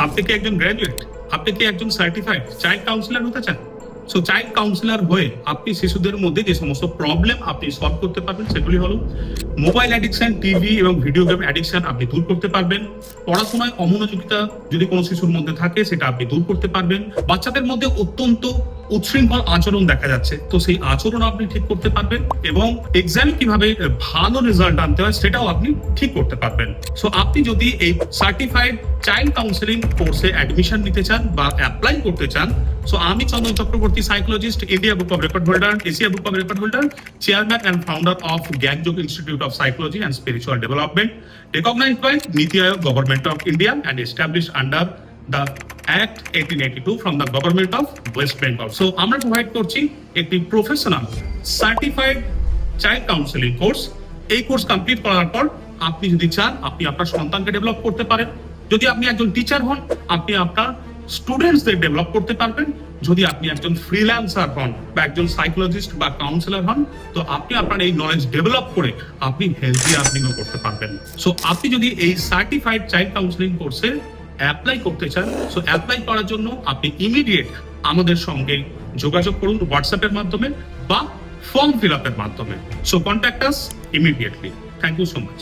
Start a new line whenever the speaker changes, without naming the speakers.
আপনি কি একজন গ্র্যাজুয়েট? আপনি কি একজন সার্টিফাইড চাইল্ড কাউন্সিলর হতে চান? সো চাইল্ড কাউন্সিলর হয়ে আপনি শিশুদের মধ্যে যে সমস্ত প্রবলেম আপনি সলভ করতে পারবেন সেগুলি হলো মোবাইল অ্যাডিকশন, টিভি এবং ভিডিও গেম অ্যাডিকশন আপনি দূর করতে পারবেন। পড়াশোনায় অমনোযোগিতা যদি কোনো শিশুর মধ্যে থাকে সেটা আপনি দূর করতে পারবেন। বাচ্চাদের মধ্যে অত্যন্ত উচ্ছৃঙ্খল আচরণ দেখা যাচ্ছে, তো সেই আচরণ আপনি ঠিক করতে পারবেন এবং এক্সামে কিভাবে ভালো রেজাল্ট আনতে হয় সেটাও আপনি ঠিক করতে পারবেন। সো আপনি যদি এই সার্টিফাইড চাইল্ড কাউন্সিলিং কোর্সে অ্যাডমিশন নিতে চান বা অ্যাপ্লাই করতে চান, সো আমি Chandan Chakraborty, psychologist, India book of record holder, Asia book of record holder, chairman and founder of Gyanyog institute of psychology and spiritual development, recognized by Niti Aayog, Government of India, and established under the Act 1882 from the Government of West Bengal. So আমরা provide করছি একটি professional certified child counselling course. এই course complete করার পর আপনি যদি চান আপনি আপনার সন্তানকে ডেভেলপ করতে পারেন। যদি আপনি একজন টিচার হন আপনি আপনার স্টুডেন্টসদের ডেভেলপ করতে পারবেন। যদি আপনি একজন ফ্রিল্যান্সার হন বা একজন সাইকোলজিস্ট বা কাউন্সিলর হন, তো আপনি আপনার এই নলেজ ডেভেলপ করে আপনি হেলথি আর্নিংও করতে পারবেন। সো আপনি যদি এই সার্টিফাইড চাইল্ড কাউন্সিলিং কোর্সে অ্যাপ্লাই করতে চান, সো অ্যাপ্লাই করার জন্য আপনি ইমিডিয়েট আমাদের সঙ্গে যোগাযোগ করুন হোয়াটসঅ্যাপের মাধ্যমে বা ফর্ম ফিল আপের মাধ্যমে। So contact us immediately. Thank you so much.